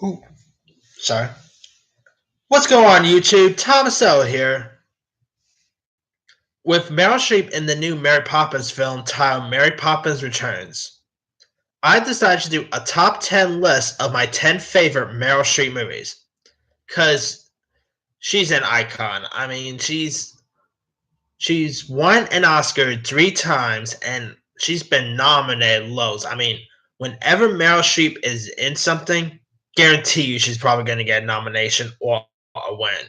Ooh, sorry. What's going on, YouTube? Thomas L here. With Meryl Streep in the new Mary Poppins film titled Mary Poppins Returns, I decided to do a top 10 list of my 10 favorite Meryl Streep movies. Because she's an icon. I mean, she's won an Oscar 3 times and she's been nominated loads. I mean, whenever Meryl Streep is in something, guarantee you she's probably going to get a nomination or a win.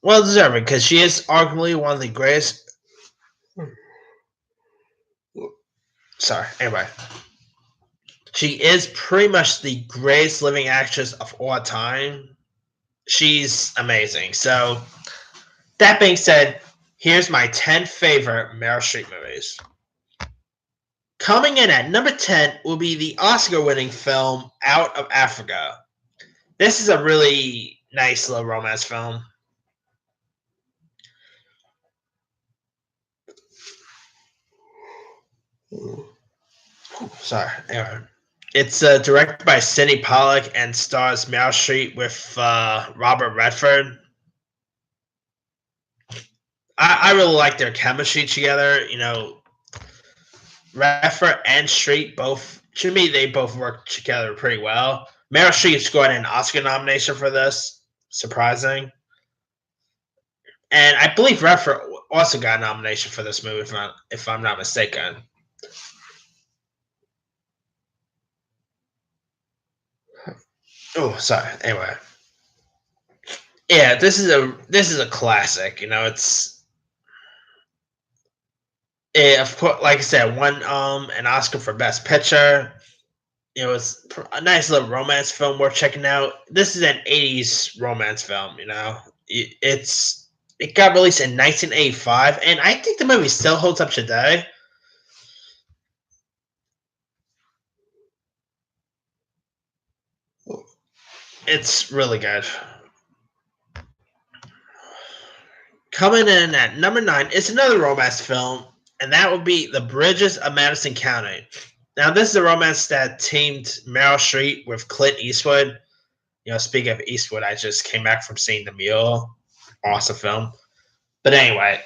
Well deserved, because she is arguably one of the greatest. Sorry, anyway. She is pretty much the greatest living actress of all time. She's amazing. So, that being said, here's my 10 favorite Meryl Streep movies. Coming in at number 10 will be the Oscar winning film Out of Africa. This is a really nice little romance film. Sorry. Anyway. It's directed by Sidney Pollack and stars Meryl Streep with Robert Redford. I really like their chemistry together. You know, Redford and Streep both, to me, they both work together pretty well. Meryl Streep scored an Oscar nomination for this. Surprising. And I believe Redford also got a nomination for this movie, if I'm not mistaken. Oh, sorry. Anyway, yeah, this is a classic. You know, of course, like I said, won an Oscar for Best Picture. You know, it's a nice little romance film worth checking out. This is an '80s romance film. You know, it got released in 1985, and I think the movie still holds up today. It's really good. Coming in at number 9 is another romance film, and that would be The Bridges of Madison County. Now, this is a romance that teamed Meryl Streep with Clint Eastwood. You know, speaking of Eastwood, I just came back from seeing The Mule. Awesome film. But anyway,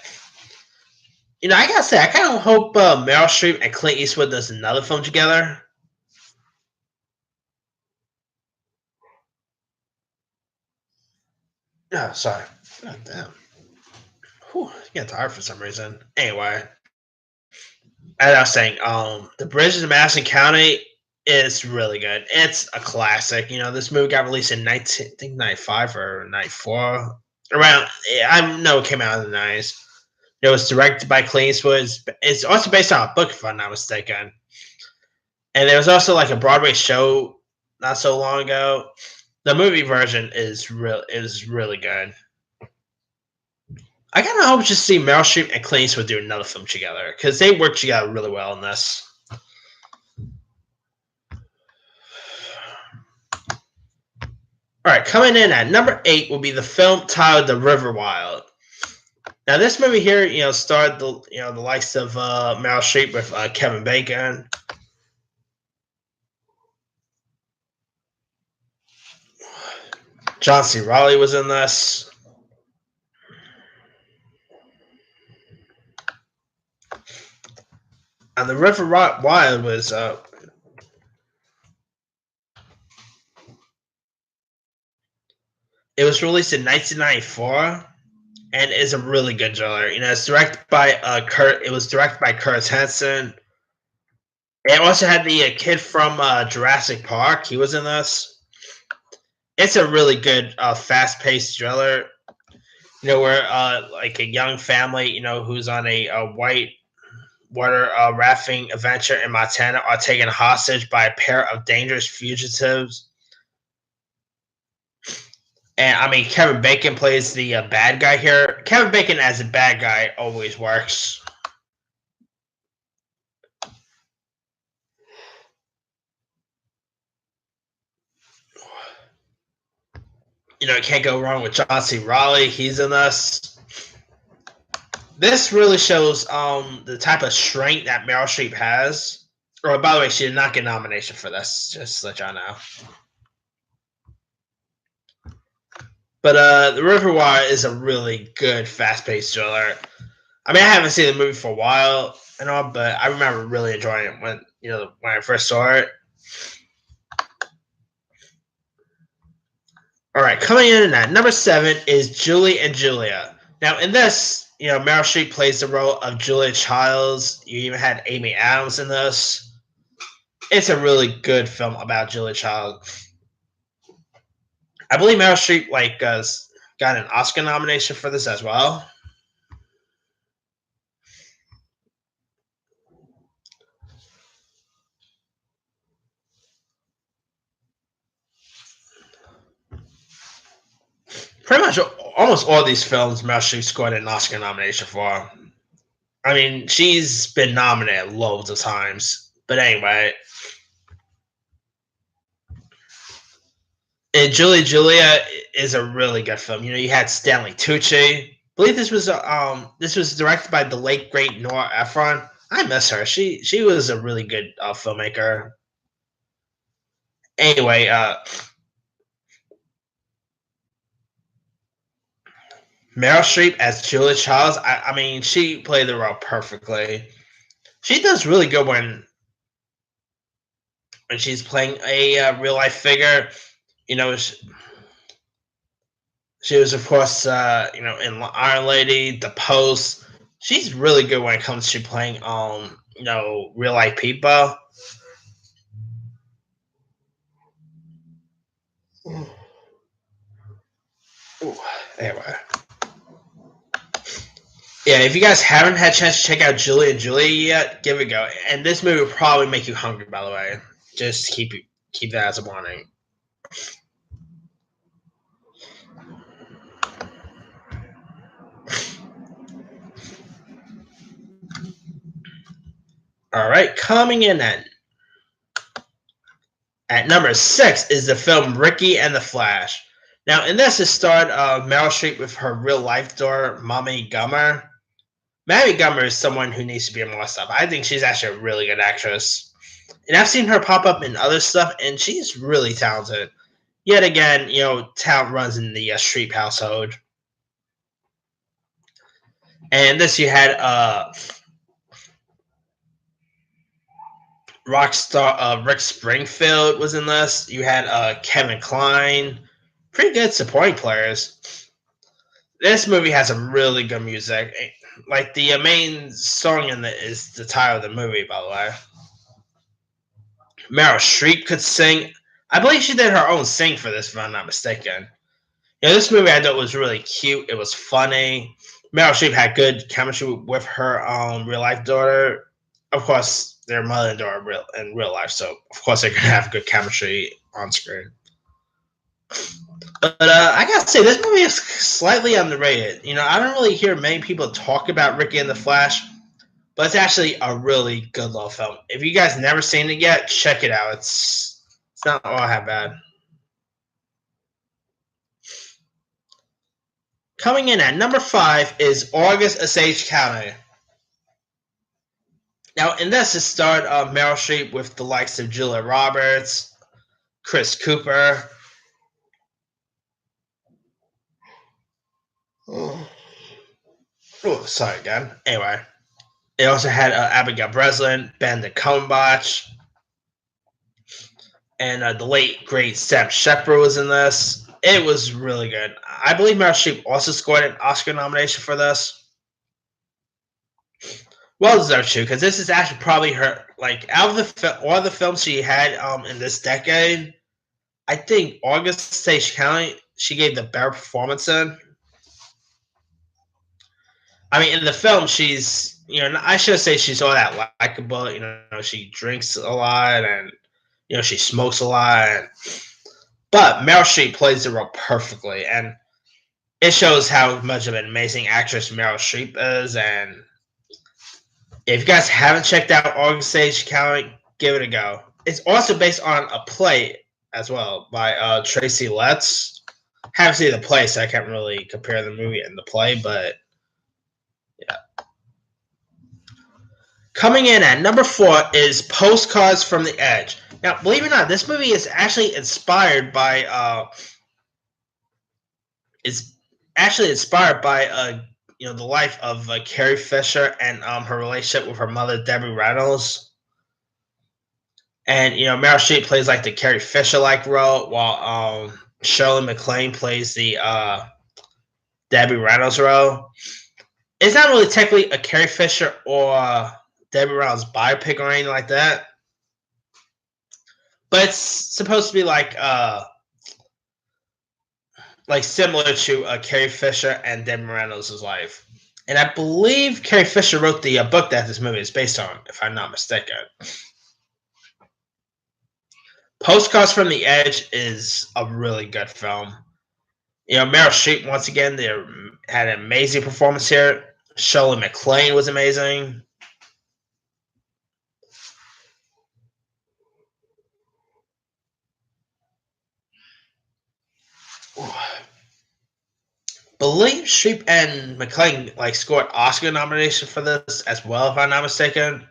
you know, I gotta say, I kind of hope Meryl Streep and Clint Eastwood does another film together. Oh, sorry. God damn. Whew, I get tired for some reason. Anyway, as I was saying, The Bridges of Madison County is really good. It's a classic. You know, this movie got released in 1995 or 94. Around, I know it came out in the 90s. It was directed by Clint Eastwood. It's also based on a book, if I'm not mistaken. And there was also like a Broadway show not so long ago. The movie version is really good. I kind of hope to see Meryl Streep and Clint Eastwood do another film together, because they work together really well in this. All right, coming in at number 8 will be the film titled The River Wild. Now, this movie here, you know, starred the likes of Meryl Streep with Kevin Bacon. John C. Reilly was in this. And The River Wild was it was released in 1994 and is a really good thriller. You know, it's directed by It was directed by Curtis Hanson. It also had the kid from Jurassic Park. He was in this. It's a really good, fast-paced thriller. You know, where like a young family, you know, who's on a white water rafting adventure in Montana, are taken hostage by a pair of dangerous fugitives. And I mean, Kevin Bacon plays the bad guy here. Kevin Bacon as a bad guy always works. You know, you can't go wrong with John C. Reilly. He's in this. This really shows the type of strength that Meryl Streep has. Oh, by the way, she did not get nomination for this. Just to let y'all know. But The River Wire is a really good, fast-paced thriller. I mean, I haven't seen the movie for a while and all, but I remember really enjoying it when I first saw it. All right, coming in at number 7 is Julie and Julia. Now, in this, Meryl Streep plays the role of Julia Childs. You even had Amy Adams in this. It's a really good film about Julia Childs. I believe Meryl Streep got an Oscar nomination for this as well. Pretty much almost all these films Meryl Streep scored an Oscar nomination for. I mean, she's been nominated loads of times. But anyway. And Julia is a really good film. You had Stanley Tucci. I believe this was directed by the late great Nora Ephron. I miss her. She was a really good filmmaker. Anyway, Meryl Streep as Julia Childs. I mean, she played the role perfectly. She does really good when she's playing a real life figure. She was, of course, in Iron Lady, The Post. She's really good when it comes to playing, real life people. Ooh, anyway. Yeah, if you guys haven't had a chance to check out Julie and Julia yet, give it a go. And this movie will probably make you hungry, by the way. Just keep that as a warning. All right, coming in at number 6 is the film Ricky and the Flash. Now, in this, it starred Meryl Streep with her real-life daughter, Mommy Gummer. Mammy Gummer is someone who needs to be in more stuff. I think she's actually a really good actress. And I've seen her pop up in other stuff, and she's really talented. Yet again, talent runs in the Streep household. And this, you had rock star Rick Springfield was in this. You had Kevin Kline. Pretty good supporting players. This movie has some really good music. Like, the main song in it is the title of the movie, by the way. Meryl Streep could sing. I believe she did her own sing for this, if I'm not mistaken. This movie I thought was really cute. It was funny. Meryl Streep had good chemistry with her real life daughter. Of course, their mother and daughter in real life, so of course they could have good chemistry on screen. But I gotta say, this movie is slightly underrated. I don't really hear many people talk about Ricky and the Flash, but it's actually a really good little film. If you guys never seen it yet, check it out. It's not all that bad. Coming in at number 5 is August Osage County. Now, in this, it starred Meryl Streep with the likes of Julia Roberts, Chris Cooper. Oh, sorry again. Anyway, it also had Abigail Breslin, Benedict Cumberbatch, and the late great Sam Shepard was in this. It was really good. I believe Meryl Streep also scored an Oscar nomination for this. Well deserved too, because this is actually probably her, out of all the films she had in this decade. I think August Osage County she gave the better performance in. I mean, in the film, she's I should say she's all that likable. She drinks a lot and she smokes a lot. But Meryl Streep plays the role perfectly, and it shows how much of an amazing actress Meryl Streep is. And if you guys haven't checked out August Osage County, give it a go. It's also based on a play as well by Tracy Letts. Haven't seen the play, so I can't really compare the movie and the play, but yeah. Coming in at number 4 is Postcards from the Edge. Now, believe it or not, this movie is actually inspired by the life of Carrie Fisher and her relationship with her mother Debbie Reynolds. And Meryl Streep plays like the Carrie Fisher like role, while Shirley MacLaine plays the Debbie Reynolds role. It's not really technically a Carrie Fisher or Debbie Reynolds biopic or anything like that, but it's supposed to be like similar to Carrie Fisher and Debbie Reynolds' life. And I believe Carrie Fisher wrote the book that this movie is based on, if I'm not mistaken. Postcards from the Edge is a really good film. Meryl Streep, once again, they had an amazing performance here. Shirley MacLaine was amazing. Believe Streep and MacLaine scored Oscar nomination for this as well, if I'm not mistaken.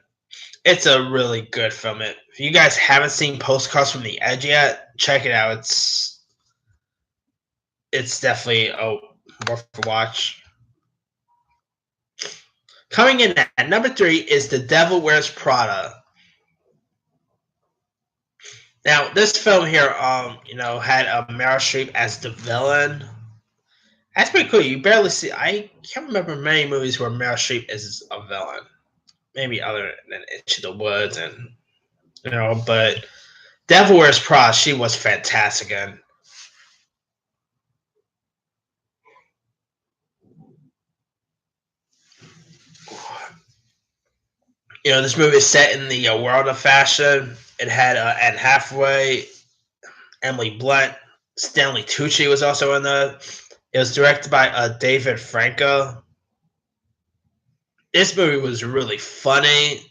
It's a really good film. If you guys haven't seen Postcards from the Edge yet, check it out. It's definitely worth a watch. Coming in at number 3 is The Devil Wears Prada. Now, this film here, had Meryl Streep as the villain. That's pretty cool. You barely see. I can't remember many movies where Meryl Streep is a villain. Maybe other than Into the Woods, and but Devil Wears Prada, she was fantastic in. This movie is set in the world of fashion. It had Anne Hathaway, Emily Blunt, Stanley Tucci was also in the. It was directed by David Franco. This movie was really funny.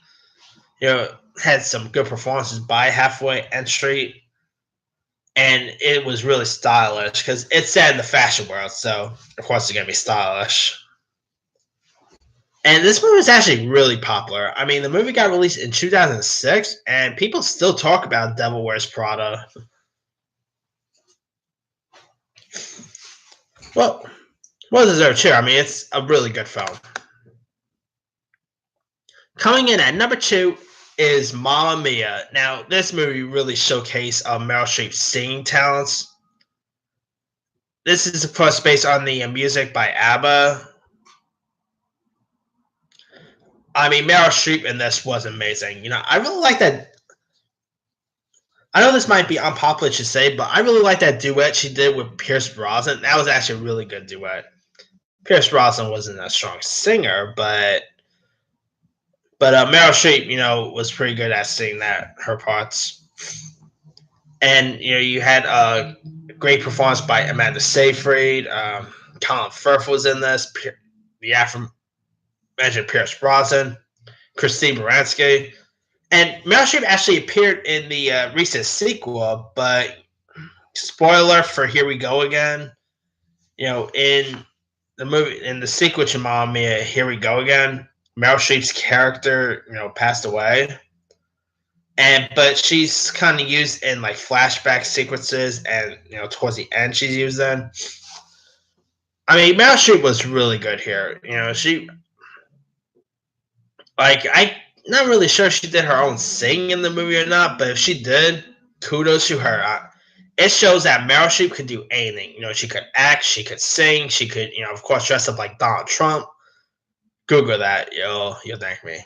Had some good performances by Hathaway and Streep, and it was really stylish because it's set in the fashion world, so of course it's gonna be stylish. And this movie is actually really popular. I mean, the movie got released in 2006, and people still talk about Devil Wears Prada. Well deserved too. I mean, it's a really good film. Coming in at number 2 is Mamma Mia. Now, this movie really showcased Meryl Streep's singing talents. This is, of course, based on the music by ABBA. I mean, Meryl Streep in this was amazing. I really like that. I know this might be unpopular to say, but I really like that duet she did with Pierce Brosnan. That was actually a really good duet. Pierce Brosnan wasn't a strong singer, but Meryl Streep, was pretty good at singing her parts. And you had a great performance by Amanda Seyfried. Colin Firth was in this. The aforementioned Pierce Brosnan, Christine Baranski, and Meryl Streep actually appeared in the recent sequel. But spoiler for Here We Go Again. In the movie, in the sequel to Mamma Mia, Here We Go Again, Meryl Streep's character, passed away. But she's kind of used in flashback sequences, and towards the end she's used in. I mean, Meryl Streep was really good here. She I'm not really sure if she did her own singing in the movie or not, but if she did, kudos to her. It shows that Meryl Streep could do anything. She could act, she could sing, she could, of course, dress up like Donald Trump. Google that, you'll thank me.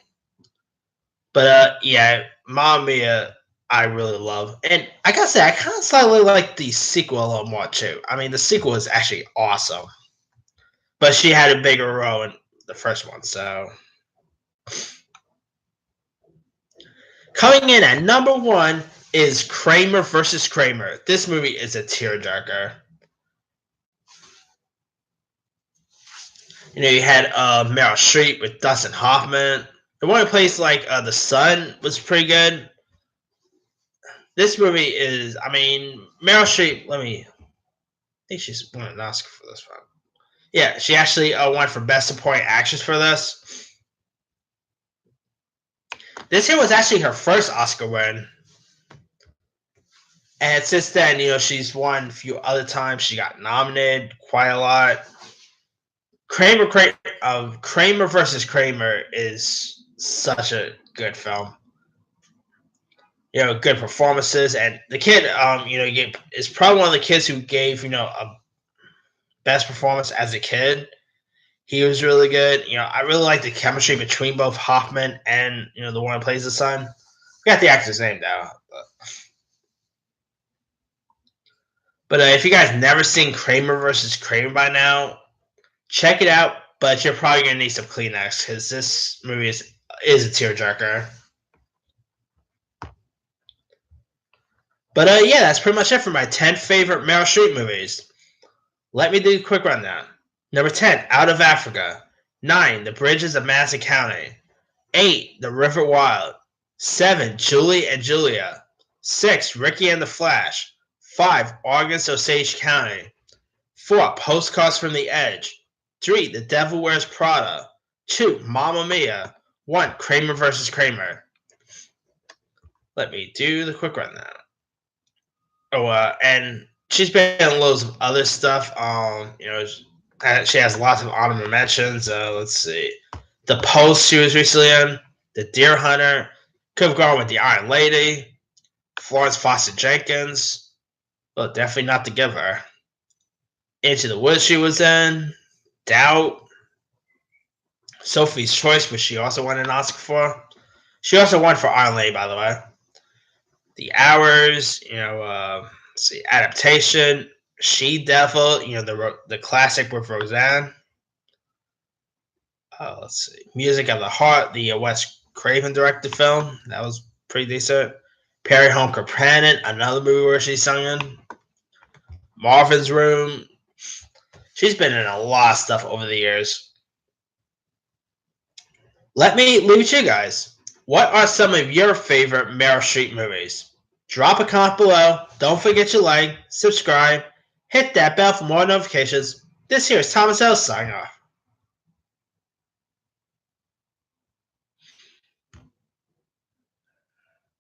But yeah, Mamma Mia, I really love, and I gotta say, I kind of slightly like the sequel a little more too. I mean, the sequel is actually awesome, but she had a bigger role in the first one. So, coming in at number 1 is Kramer versus Kramer. This movie is a tearjerker. You had Meryl Streep with Dustin Hoffman. The one who plays the son was pretty good. This movie is, I mean, Meryl Streep. I think she's won an Oscar for this one. Yeah, she actually won for Best Supporting Actress for this. This year was actually her first Oscar win. And since then, she's won a few other times. She got nominated quite a lot. Kramer versus Kramer is such a good film. Good performances, and the kid, is probably one of the kids who gave a best performance as a kid. He was really good. I really like the chemistry between both Hoffman and the one who plays the son. I got the actor's name now. But if you guys never seen Kramer versus Kramer by now, check it out. But you're probably gonna need some Kleenex because this movie is a tearjerker. But yeah, that's pretty much it for my 10 favorite Meryl Streep movies. Let me do a quick rundown. Number 10, Out of Africa. 9, The Bridges of Madison County. 8, The River Wild. 7, Julie and Julia. 6, Ricky and the Flash. 5, August Osage County. 4, Postcards from the Edge. 3, The Devil Wears Prada. 2, Mamma Mia. 1, Kramer vs. Kramer. Let me do the quick rundown. And she's been in loads of other stuff. She has lots of honorable mentions. Let's see. The Post she was recently in. The Deer Hunter. Could have gone with The Iron Lady. Florence Foster Jenkins. Well, definitely not The Giver. Into the Woods she was in. Doubt. Sophie's Choice, which she also won an Oscar for. She also won for Iron Lady, by the way. The Hours, let's see, Adaptation, She Devil, the classic with Roseanne. Let's see, Music of the Heart, the Wes Craven directed film. That was pretty decent. Perry Home Companion, another movie where she sung in. Marvin's Room. She's been in a lot of stuff over the years. Let me leave it to you guys. What are some of your favorite Meryl Streep movies? Drop a comment below. Don't forget to like, subscribe, hit that bell for more notifications. This here is Thomas L. signing off.